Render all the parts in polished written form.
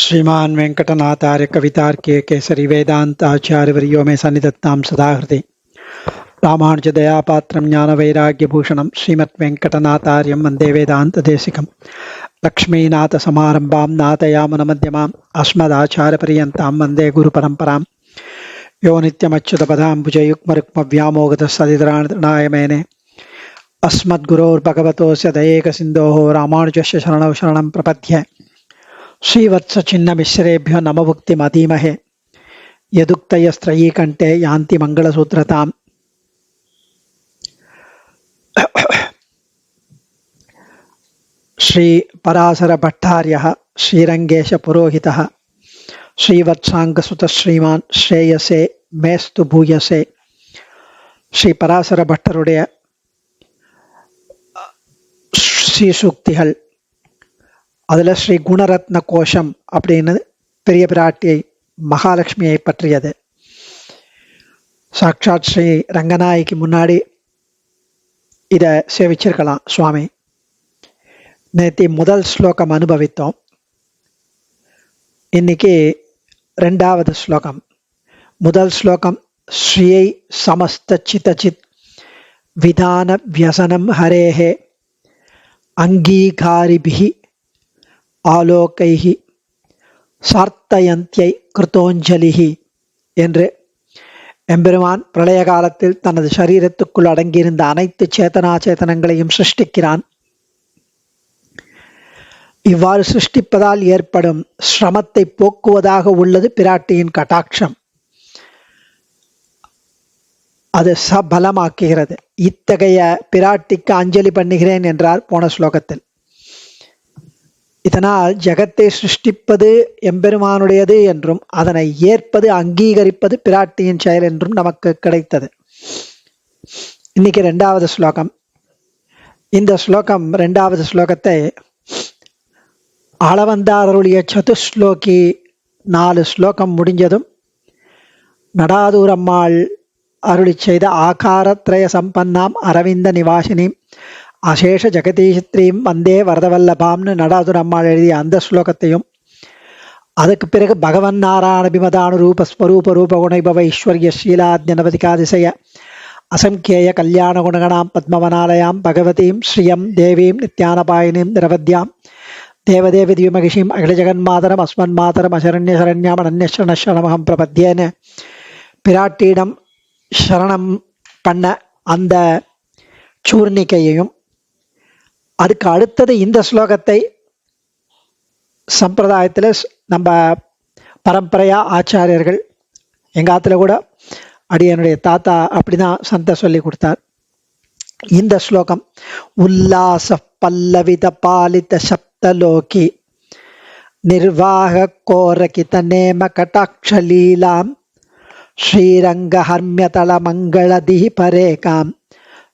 श्रीमान वेंकटनाथार्य कवितार्के केसरी वेदांताचार्यवर्यो मे सन्निधत्तां सदा हृदि रामानुज दयापात्रं ज्ञानवैराग्यभूषणं श्रीमद्वेंकटनाथार्यं वन्दे वेदान्तदेशिकं लक्ष्मीनाथसमारम्भां नाथयामुनमध्यमाम् अस्मदाचार्यपर्यन्तां वन्दे गुरुपरम्परां यो नित्यमच्युतपदाम्बुजयुग्मरुक्मव्यामोगतसदितराणाय मेने अस्मद्गुरोर्भगवतोऽस्य दयैकसिन्धोः रामानुजस्य शरणौ शरणं प्रपद्ये श्रीवत्स चिन्ह मिश्रेभ्यो नमभुक्तिमधीमहे यदुक्तयस्त्रयी कंठे यान्ति मंगलसूत्रताम्। श्री पराशर भट्टार्यः श्रीरंगेश पुरोहितः श्रीवत्सांगसुत श्रीमान श्रेयसे मेस्तु भूयसे। श्री पराशर भट्टरुடைய ஸ்ரீ சூக்திகள், அதில் ஸ்ரீ குணரத்ன கோஷம் அப்படின்னு பெரிய பிராட்டியை மகாலட்சுமியை பற்றியது. சாட்சாத் ஸ்ரீ ரங்கநாயகிக்கு முன்னாடி இதை சேவிச்சிருக்கலாம் சுவாமி. நேற்று முதல் ஸ்லோகம் அனுபவித்தோம். இன்னைக்கு ரெண்டாவது ஸ்லோகம். முதல் ஸ்லோகம் ஸ்ரீயை சமஸ்த சிதச்சித் விதான வியசனம் ஹரேஹே அங்கீகாரிபிஹி ஆலோகைஹி சார்த்தயந்தியை கிருத்தோஞ்சலிஹி என்று எம்பெருமான் பிரளய காலத்தில் தனது சரீரத்துக்குள் அடங்கியிருந்த அனைத்து சேத்தனாச்சேதனங்களையும் சிருஷ்டிக்கிறான். இவ்வாறு சிருஷ்டிப்பதால் ஏற்படும் சிரமத்தை போக்குவதாக உள்ளது பிராட்டியின் கட்டாட்சம். அது சபலமாக்குகிறது. இத்தகைய பிராட்டிக்கு அஞ்சலி பண்ணுகிறேன் என்றார் போன ஸ்லோகத்தில். இதனால் ஜகத்தை சிருஷ்டிப்பது எம்பெருமானுடையது என்றும் அதனை ஏற்பது அங்கீகரிப்பது பிராட்டியின் செயல் என்றும் நமக்கு கிடைத்தது. இன்னைக்கு ரெண்டாவது ஸ்லோகம். இந்த ஸ்லோகம் ரெண்டாவது ஸ்லோகத்தை ஆளவந்தாருடைய சதுஸ்லோகி 4 ஸ்லோகம் முடிஞ்சதும் நடாதூரம்மாள் அருளி செய்த ஆகாரத்ரய சம்பன்னாம் அரவிந்த நிவாசினி அசேஷ ஜெகதீஸ்ரீம் வந்தே வரதவல்லபாம்னு நடாதுர அம்மாள் எழுதிய அந்த ஸ்லோகத்தையும், அதுக்கு பிறகு பகவன் நாராயண பிமதானு ரூபஸ்வரூப ரூபகுணைபவ ஐஸ்வர்ய ஷீலாத்யனவதிகாதிசய அசங்கேய கல்யாண குணகணாம் பத்மவனாலயாம் பகவதீம் ஸ்ரீயம் தேவீம் நித்யானபாயினீம் நிரவத்யாம் தேவதேவி திவ்யமகிஷீம் அகில ஜெகன்மாதரம் அஸ்மன் மாதரம் அசரண்ய சரண்யாம் அனன்யசரணமகம் பிரபத்தியேன்னு பிராட்டியிடம் சரணம் பண்ண அந்த சூர்ணிகையையும், அதுக்கு அடுத்தது இந்த ஸ்லோகத்தை சம்பிரதாயத்தில் நம்ம பரம்பரையா ஆச்சாரியர்கள், எங்க ஆத்துல கூட அடியனுடைய தாத்தா அப்படிதான் சந்த சொல்லி கொடுத்தார். இந்த ஸ்லோகம் உல்லாச பல்லவித பாலித சப்தலோகி நிர்வாக கோரகித நேம கடாட்சலீலாம் ஸ்ரீரங்க ஹர்மியதள மங்களதி பரேகாம்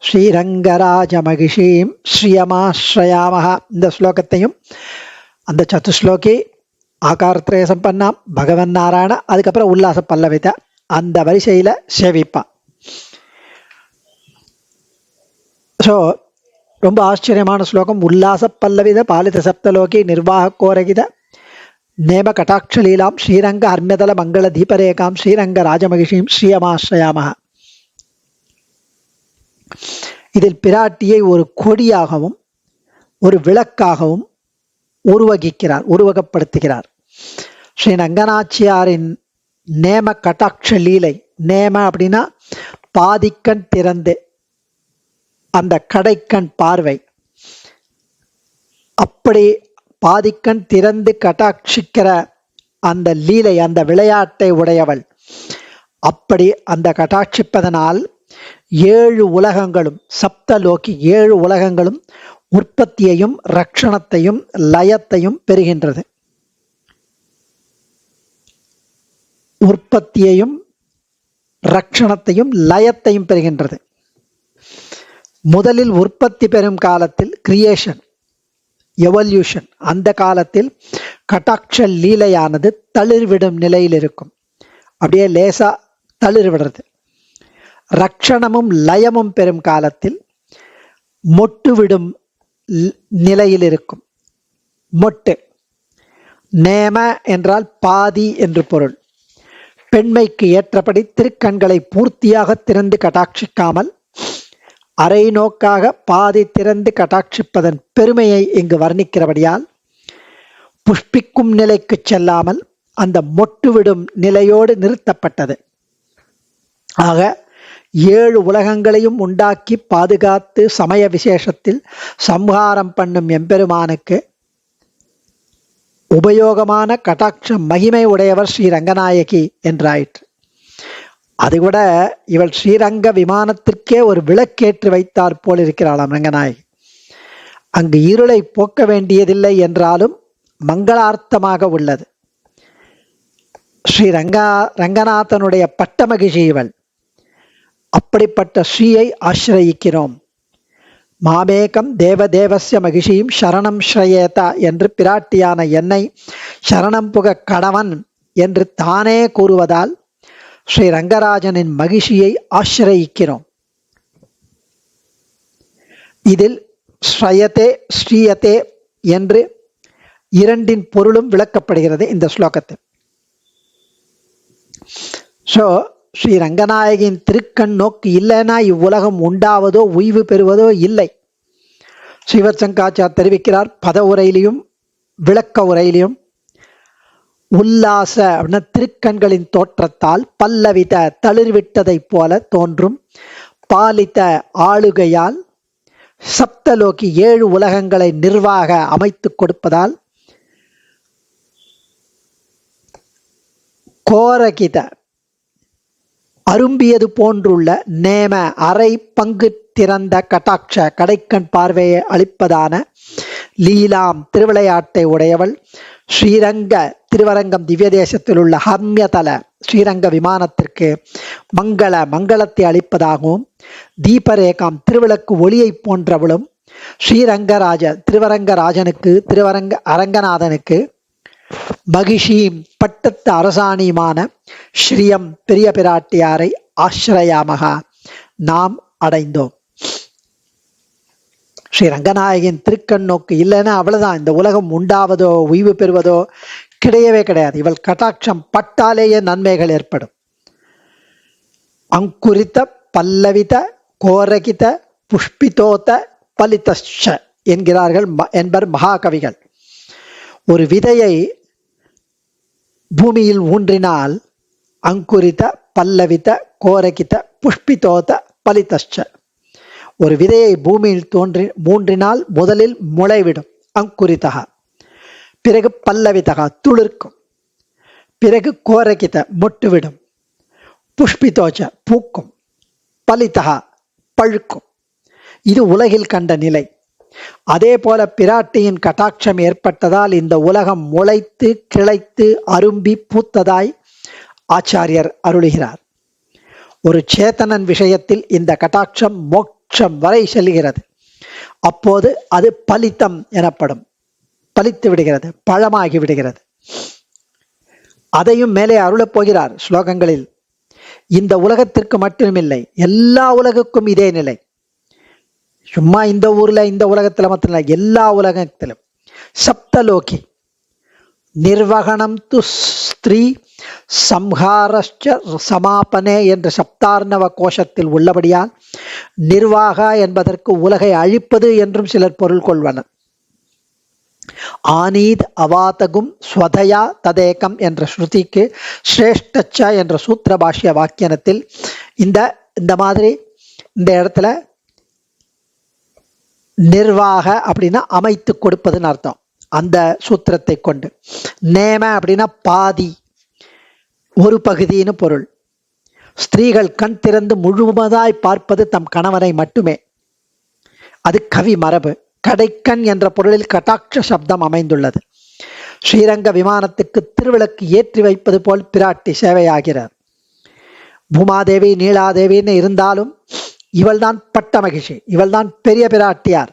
ஸ்ரீரங்கராஜமகிஷீம் ஸ்ரீயமாஸ்ரயாமஹ. இந்த ஸ்லோகத்தையும் அந்த சதுஸ்லோகி ஆகாரத்ரய சம்பன்னாம் பகவன் நாராயண அதுக்கப்புறம் உல்லாச பல்லவித அந்த வரிசையில சேவிப்பா. ஸோ ரொம்ப ஆச்சரியமான ஸ்லோகம். உல்லாச பல்லவித பாலித சப்தலோகி நிர்வாக கோரகித நேம கடாட்சலீலாம் ஸ்ரீரங்க ஹர்மியதள மங்கள தீபரேகாம் ஸ்ரீரங்க ராஜமகிஷீம் ஸ்ரீயமாஸ்ரயாமஹ. இதில் பிராட்டியை ஒரு கொடியாகவும் ஒரு விளக்காகவும் உருவகப்படுத்துகிறார். ஸ்ரீ ரங்கநாச்சியாரின் நேம கடாட்ச லீலை. நேம அப்படின்னா பாதிக்கண் திறந்து அந்த கடைக்கண் பார்வை, அப்படி பாதிக்கண் திறந்து கட்டாட்சிக்கிற அந்த லீலை, அந்த விளையாட்டை உடையவள். அப்படி அந்த கட்டாட்சிப்பதனால் 7 உலகங்களும் சப்தலோகி 7 உலகங்களும் உற்பத்தியையும் ரட்சணத்தையும் லயத்தையும் பெறுகின்றது. உற்பத்தியையும் ரட்சணத்தையும் லயத்தையும் பெறுகின்றது. முதலில் உற்பத்தி பெறும் காலத்தில் கிரியேஷன் எவல்யூஷன், அந்த காலத்தில் கட்டாட்ச லீலையானது தளிர்விடும் நிலையில் இருக்கும். அப்படியே லேசா தளிர்விடுறது. ரட்சணமும் லயமும் பெறும் காலத்தில் மொட்டு விடும் நிலையில் இருக்கும். மொட்டு நேம என்றால் பாதி என்று பொருள். பெண்மைக்கு ஏற்றபடி திருக்கண்களை பூர்த்தியாக திறந்து கட்டாட்சிக்காமல் அரை நோக்காக பாதி திறந்து கட்டாட்சிப்பதன் பெருமையை இங்கு வர்ணிக்கிறபடியால் புஷ்பிக்கும் நிலைக்கு செல்லாமல் அந்த மொட்டுவிடும் நிலையோடு நிறுத்தப்பட்டது. ஆக 7 உலகங்களையும் உண்டாக்கி பாதுகாத்து சமய விசேஷத்தில் சம்ஹாரம் பண்ணும் எம்பெருமானுக்கு உபயோகமான கட்டாட்ச மகிமை உடையவர் ஸ்ரீ ரங்கநாயகி என்றாயிற்று. அதுவிட இவள் ஸ்ரீரங்க விமானத்திற்கே ஒரு விளக்கேற்றி வைத்தார் போல் இருக்கிறாளாம் ரங்கநாயகி. அங்கு இருளை போக்க வேண்டியதில்லை என்றாலும் மங்களார்த்தமாக உள்ளது. ஸ்ரீ ரங்கநாதனுடைய பட்ட மகிழ்ச்சி இவள். அப்படிப்பட்ட ஸ்ரீயை ஆசிரயிக்கிறோம். மாமேகம் தேவதேவஸ்ய மகிஷியும் சரணம் ஸ்ரயேதா என்று பிராட்டியான என்னை சரணம் புக கடவன் என்று தானே கூறுவதால் ஸ்ரீ ரங்கராஜனின் மகிஷியை ஆசிரயிக்கிறோம். இதில் ஸ்ரயதே ஸ்ரீயதே என்று இரண்டின் பொருளும் விளக்கப்படுகிறது இந்த ஸ்லோகத்தில். ஸ்ரீ ரங்கநாயகியின் திருக்கண் நோக்கு இல்லைன்னா இவ்வுலகம் உண்டாவதோ உய்வு பெறுவதோ இல்லை. ஸ்ரீவத்சங்காச்சார் தெரிவிக்கிறார் பத உரையிலையும் விளக்க உரையிலையும். உல்லாச அப்படின்னா திருக்கண்களின் தோற்றத்தால் பல்லவித தளிர்விட்டதை போல தோன்றும் பாலித்த ஆளுகையால் சப்தலோகி 7 உலகங்களை நிர்வாக அமைத்து கொடுப்பதால் கோரகித அரும்பியது போன்றுள்ள நேம அரை பங்கு திறந்த கட்டாட்ச கடைக்கண் பார்வையை அளிப்பதான லீலாம் திருவிளையாட்டை உடையவள் ஸ்ரீரங்க திருவரங்கம் திவ்ய தேசத்தில் உள்ள ஹம்யதல ஸ்ரீரங்க விமானத்திற்கு மங்களத்தை அளிப்பதாகவும் தீபரேகாம் திருவிளக்கு ஒளியை போன்றவளும் திருவரங்கராஜனுக்கு அரங்கநாதனுக்கு மகிஷீம் பட்டத்து அரசாணியுமான ஸ்ரீயம் பெரிய பிராட்டியாரை ஆசிரயாமகா நாம் அடைந்தோம். ஸ்ரீ ரங்கநாயகின் திருக்கண் நோக்கு இல்லைன்னா அவ்வளவுதான், இந்த உலகம் உண்டாவதோ உய்வு பெறுவதோ கிடையவே கிடையாது. இவள் கட்டாட்சம் பட்டாலேயே நன்மைகள் ஏற்படும். அங்குரித்த பல்லவித கோரகித புஷ்பிதோத பலிதஸ்ச என்கிறார்கள் என்பர் மகாகவிகள். ஒரு விதையை பூமியில் ஊன்றினால் அங்குரித பல்லவித கோரகித புஷ்பிதோத பலிதஸ்ச. ஒரு விதையை பூமியில் மூன்றினால் முதலில் முளைவிடும் அங்குரிதகா, பிறகு பல்லவிதகா துளிர்க்கும், பிறகு கோரகித மொட்டுவிடும், புஷ்பிதோச்ச பூக்கும், பலிதகா பழுக்கும். இது உலகில் கண்ட நிலை. அதே போல பிராட்டியின் கட்டாட்சம் ஏற்பட்டதால் இந்த உலகம் முளைத்து கிளைத்து அரும்பி பூத்ததாய் ஆச்சாரியர் அருளுகிறார். ஒரு சேத்தனன் விஷயத்தில் இந்த கட்டாட்சம் மோட்சம் வரை செல்கிறது. அப்போது அது பலித்தம் எனப்படும். பலித்து விடுகிறது, பழமாகி விடுகிறது. அதையும் மேலே அருளப் போகிறார் ஸ்லோகங்களில். இந்த உலகத்திற்கு மட்டுமில்லை, எல்லா உலகுக்கும் இதே நிலை. சும்மா இந்த ஊர்ல இந்த உலகத்துல மட்டும் இல்லை, எல்லா உலகத்திலும். சப்தலோகி நிர்வகணம் து ஸ்திரீ சம்ஹாரஸ்ச சமாபனே என்ற சப்தார்ணவ கோஷத்தில் உள்ளபடியால் நிர்வாக என்பதற்கு உலகை அழிப்பது என்றும் சிலர் பொருள் கொள்வனர். ஆனீத் அவாதகும் ஸ்வதயா ததேகம் என்ற ஸ்ருதிக்கு ஸ்ரேஷ்டச்ச என்ற சூத்திர பாஷ்ய வாக்கியத்தில் இந்த மாதிரி இந்த இடத்துல நிர்வாக அப்படின்னா அமைத்து கொடுப்பதுன்னு அர்த்தம். அந்த சூத்திரத்தை கொண்டு நேம அப்படின்னா பாதி, ஒரு பகுதின்னு பொருள். ஸ்திரீகள் கண் திறந்து முழுவதாய் பார்ப்பது தம் கணவனை மட்டுமே. அது கவி மரபு. கடைக்கண் என்ற பொருளில் கட்டாட்ச சப்தம் அமைந்துள்ளது. ஸ்ரீரங்க விமானத்துக்கு திருவிளக்கு ஏற்றி வைப்பது போல் பிராட்டி சேவையாகிறார். பூமாதேவி நீலாதேவின்னு இருந்தாலும் இவள்தான் பட்ட மகிழ்ச்சி, இவள்தான் பெரிய பிராட்டியார்.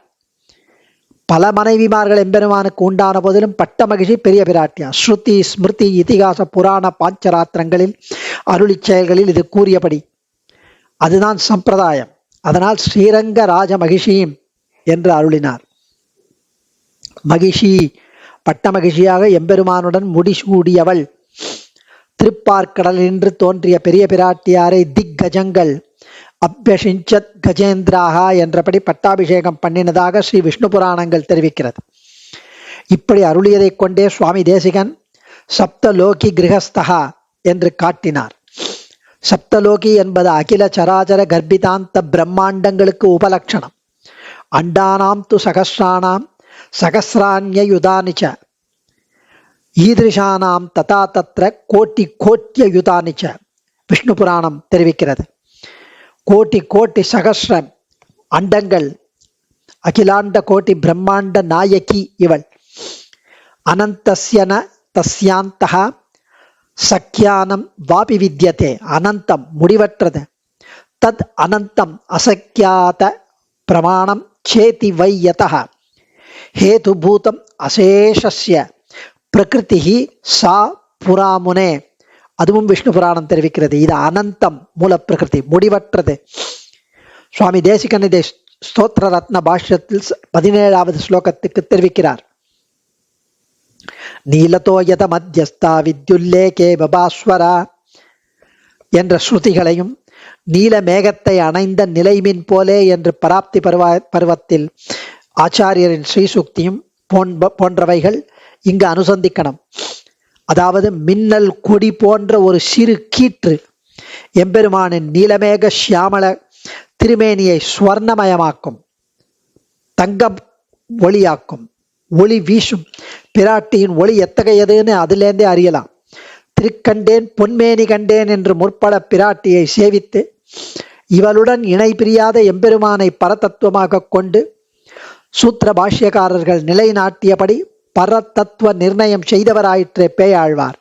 பல மனைவிமார்கள் எம்பெருமானுக்கு உண்டான போதிலும் பட்ட மகிழ்ச்சி பெரிய பிராட்டியார். ஸ்ருதி ஸ்மிருதி இதிகாச புராண பாஞ்சராத்திரங்களில் அருளி செயல்களில் இது கூறியபடி அதுதான் சம்பிரதாயம். அதனால் ஸ்ரீரங்க ராஜ மகிஷியும் என்று அருளினார். மகிஷி பட்டமகிழ்ச்சியாக எம்பெருமானுடன் முடிசூடியவள். திருப்பார்க்கடல் நின்று தோன்றிய பெரிய பிராட்டியாரை திக்கஜங்கள் அபியசிஞ்சத் கஜேந்திராகா என்றபடி பட்டாபிஷேகம் பண்ணினதாக ஸ்ரீ விஷ்ணு புராணங்கள் தெரிவிக்கிறது. இப்படி அருளியதை கொண்டே சுவாமி தேசிகன் சப்தலோகி கிரகஸ்தகா என்று காட்டினார். சப்தலோகி என்பது அகில சராச்சர கர்ப்பிதாந்த பிரம்மாண்டங்களுக்கு உபலட்சணம். அண்டானாம் து சகஸ்ராணாம் சகஸ்ராண்யயுதானிச்ச ஈதிருஷானாம் ததா தத்ர கோட்டி கோட்டியயுதானிச்ச விஷ்ணு புராணம் தெரிவிக்கிறது. கோட்டி கோட்டி சகஸ்ரம் அண்டங்கள், அகிலாண்ட கோட்டி பிரம்மாண்ட நாயகி இவள். அனந்தஸ்யன தஸ்யாந்தஹ சக்கியானம் வாபி வித்யதே. அனந்தம் முடிவற்றது. தத் அனந்தம் அசக்கியாத பிரமாணம் சேதி வை யதஹ ஹேதுபூதம் அசேஷஸ்ய பிரகிருதி சா புராமுனே. அதுவும் விஷ்ணு புராணம் தெரிவிக்கிறது. இது அனந்தம் மூல பிரகிருதி, முடிவற்றது. சுவாமி தேசிகன் இதை ஸ்தோத்திர ரத்ன பாஷ்யத்தில் 17வது ஸ்லோகத்துக்கு தெரிவிக்கிறார். நீலதோயத மத்தியஸ்தா வித்யுல்லேகே பபாஸ்வரா என்ற ஸ்ருதிகளையும், நீல மேகத்தை அணைந்த நிலைமின் போலே என்று பராப்தி பருவத்தில் ஆச்சாரியரின் ஸ்ரீசுக்தியும் போன்றவைகள் இங்கு அனுசந்திக்கணும். அதாவது மின்னல் கொடி போன்ற ஒரு சிறு கீற்று எம்பெருமானின் நீலமேக சியாமல திருமேனியை ஸ்வர்ணமயமாக்கும், தங்கம் ஒளியாக்கும், ஒளி வீசும். பிராட்டியின் ஒளி எத்தகையதுன்னு அதிலேருந்தே அறியலாம். திருக்கண்டேன் பொன்மேனி கண்டேன் என்று முற்பட பிராட்டியை சேவித்து இவளுடன் இணை பிரியாத எம்பெருமானை பரதத்துவமாக கொண்டு சூத்திர பாஷ்யக்காரர்கள் நிலைநாட்டியபடி பரதத்துவ நிர்ணயம் செய்தவராயிற்றே பேயாழ்வார்.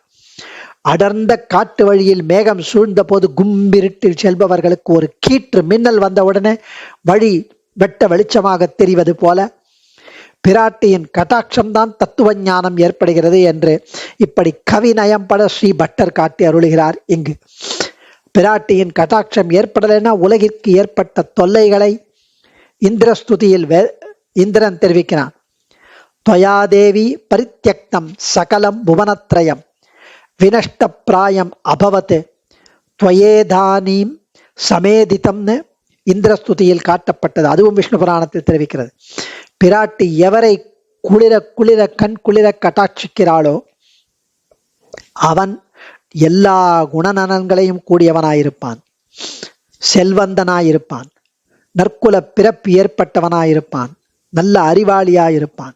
அடர்ந்த காட்டு வழியில் மேகம் சூழ்ந்த போது கும்பிருட்டில் செல்பவர்களுக்கு ஒரு கீற்று மின்னல் வந்தவுடனே வழி வெட்ட வெளிச்சமாக தெரிவது போல பிராட்டியின் கட்டாட்சம்தான் தத்துவ ஞானம் ஏற்படுகிறது என்று இப்படி கவிநயம்பட ஸ்ரீ பட்டர் காட்டி அருளுகிறார். இங்கு பிராட்டியின் கட்டாட்சம் ஏற்படலைன்னா உலகிற்கு ஏற்பட்ட தொல்லைகளை இந்திரஸ்துதியில் இந்திரன் தெரிவிக்கிறான். त्वयादेवी परित्यक्तं सकलं भुवनत्रयं विनष्टप्रायं अभवत् त्वयेदानीं சமேதித்தம்னு இந்திரஸ்துதியில் காட்டப்பட்டது. அதுவும் விஷ்ணு புராணத்தில் தெரிவிக்கிறது. பிராட்டி எவரை குளிர குளிர கண் குளிர கட்டாட்சிக்கிறாளோ அவன் எல்லா குணநலன்களையும் கூடியவனாயிருப்பான், செல்வந்தனாயிருப்பான், நற்குல பிறப்பு ஏற்பட்டவனாயிருப்பான், நல்ல அறிவாளியாயிருப்பான்,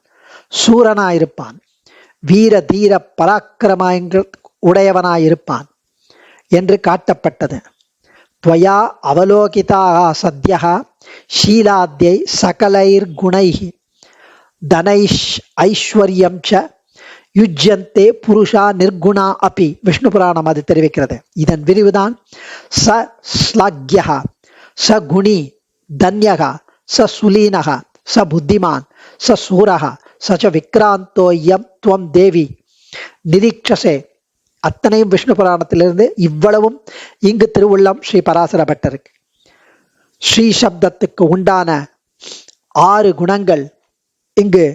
சூரனாயிருப்பான், வீர தீர பராக்கிரமங்கள் உடையவனாயிருப்பான் என்று காட்டப்பட்டது. त्वया அவலோகிதாக சத்யः ஷீலாத்யை சகலைர் குணைஹி தனைஷ் ஐஸ்வர்யம் ச யுஜ்யந்தே புருஷா நிர்குணா அப்பி. விஷ்ணு புராணம் அது தெரிவிக்கிறது. இதன் விரிவுதான் ச ஸ்லாக்யஹ ச குணி தன்யக ச சுலீனக ச புத்திமான் ச சூரக ச ச விக்ராந்தோயம் துவம் தேவி நிரீட்சசே. அத்தனையும் விஷ்ணு புராணத்திலிருந்து. இவ்வளவும் இங்கு திருவுள்ளம் ஸ்ரீ பராசர பட்டருக்கு. ஸ்ரீ சப்தத்துக்கு உண்டான 6 குணங்கள் இங்கு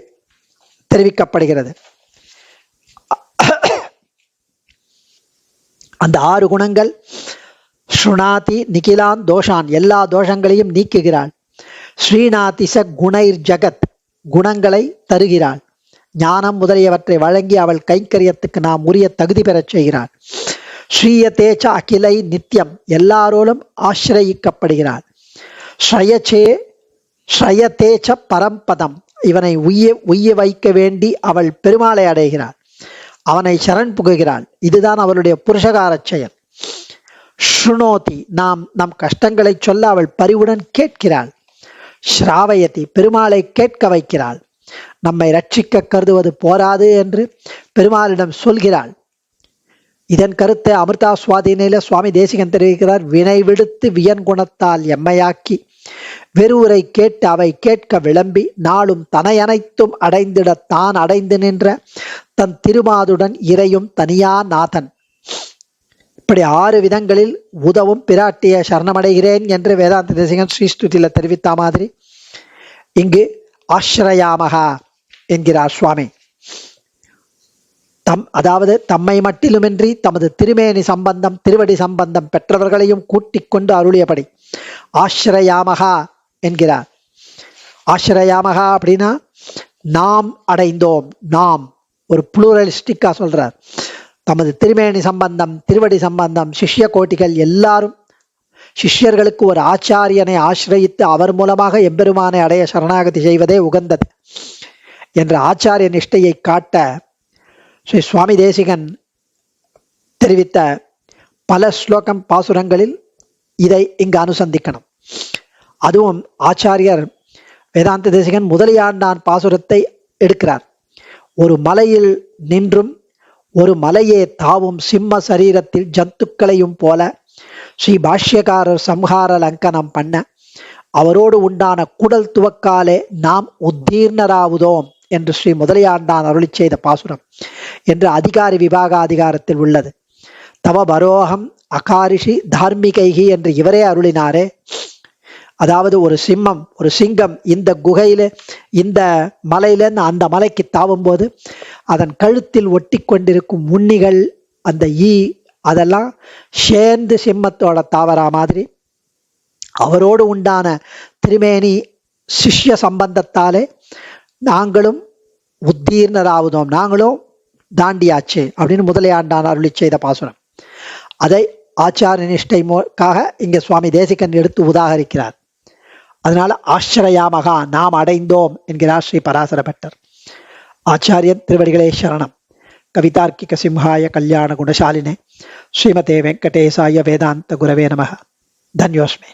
தெரிவிக்கப்படுகிறது. அந்த 6 குணங்கள் ஸ்ருணாதி நிகிலான் தோஷான், எல்லா தோஷங்களையும் நீக்குகிறாள். ஸ்ரீநாதி ச குணைர் ஜகத், குணங்களை தருகிறாள். ஞானம் முதலியவற்றை வழங்கி அவள் கைங்கரியத்துக்கு நாம் உரிய தகுதி பெறச் செய்கிறாள். ஸ்ரீயதேச்ச அகிலை நித்தியம், எல்லாரோடும் ஆசிரயிக்கப்படுகிறாள். ஸ்ரயதேச்ச பரம்பதம், இவனை உய்ய வைக்க வேண்டி அவள் பெருமாளை அடைகிறாள். அவனை சரண் புகுகிறாள். இதுதான் அவளுடைய புருஷகார செயல். ஸ்ருணோதி, நம் கஷ்டங்களை சொல்ல அவள் பரிவுடன் கேட்கிறாள். ஸ்ராவயதி, பெருமாளை கேட்க வைக்கிறாள். நம்மை ரட்சிக்க கருதுவது போராது என்று பெருமாளிடம் சொல்கிறாள். இதன் கருத்தை அமிர்தா சுவாதினில சுவாமி தேசிகன் தெரிவிக்கிறார். வினை விடுத்து வியன் குணத்தால் எம்மையாக்கி வெறுவுரை கேட்டு அவை கேட்க விளம்பி நாளும் தனையனைத்தும் அடைந்திட தான் அடைந்து நின்ற தன் திருமாதுடன் இறையும் தனியா நாதன். இப்படி 6 விதங்களில் உதவும் பிராட்டிய சரணமடைகிறேன் என்று வேதாந்த தேசிகன் ஸ்ரீஸ்துதியில தெரிவித்த மாதிரி இங்கு ஆஸ்ரயாமகா என்கிறார் சுவாமி. அதாவது தம்மை மட்டிலுமின்றி தமது திருமேனி சம்பந்தம் திருவடி சம்பந்தம் பெற்றவர்களையும் கூட்டிக் கொண்டு அருளியபடி ஆශ්‍රයාமகா என்கிறார். ஆශ්‍රයාமகா அப்படின்னா நாம் அடைந்தோம். நாம் ஒரு புளூரலிஸ்டிக்கா சொல்றார். தமது திருமேனி சம்பந்தம் திருவடி சம்பந்தம் சிஷ்ய கோட்டிகள் எல்லாரும் சிஷ்யர்களுக்கு ஒரு ஆச்சாரியனை ஆசிரயித்து அவர் மூலமாக எம்பெருமானை அடைய சரணாகதி செய்வதே உகந்தது என்ற ஆச்சாரிய நிஷ்டையை காட்ட ஸ்ரீ சுவாமி தேசிகன் தெரிவித்த பல ஸ்லோகம் பாசுரங்களில் இதை இங்கு அனுசந்திக்கணும். அதுவும் ஆச்சாரியர் வேதாந்த தேசிகன் முதலியாண்டான் பாசுரத்தை எடுக்கிறார். ஒரு மலையில் நின்றும் ஒரு மலையே தாவும் சிம்ம சரீரத்தில் ஜந்துக்களையும் போல ஸ்ரீ பாஷ்யக்காரர் சம்ஹார லங்கனம் பண்ண அவரோடு உண்டான குடல் துவக்காலே நாம் உத்தீர்ணராவுதோம் என்று ஸ்ரீ முதலியாண்டான் அருளி செய்த பாசுரம் என்று அதிகாரி விபாகாதிகாரத்தில் உள்ளது. தவ பரோகம் அகாரிஷி தார்மிகைகி என்று இவரே அருளினாரே. அதாவது ஒரு சிங்கம் இந்த குகையில இந்த மலையிலேருந்து அந்த மலைக்கு தாவும் போது அதன் கழுத்தில் ஒட்டி கொண்டிருக்கும் உண்ணிகள் அந்த அதெல்லாம் சேர்ந்து சிம்மத்தோட தாவரா மாதிரி அவரோடு உண்டான திருமேனி சிஷ்ய சம்பந்தத்தாலே நாங்களும் உத்தீர்ணராவுதோம், நாங்களும் தாண்டியாச்சு அப்படின்னு முதலியாண்டான் அருளி செய்த பாசுரம். அதை ஆச்சாரிய நிஷ்டைக்காக இங்கே சுவாமி தேசிகன் எடுத்து உதாகரிக்கிறார். அதனால ஆශ්‍රයාமகா நாம் அடைந்தோம் என்கிறார் ஸ்ரீ பராசர பட்டர். ஆச்சாரியன் திருவடிகளே சரணம். கவிதார்க்கிக சிம்ஹாய கல்யாண குணசாலினே ஸ்ரீமதே வெங்கடேசாய வேதாந்த குரவே நமः. தன்யோஸ்மே.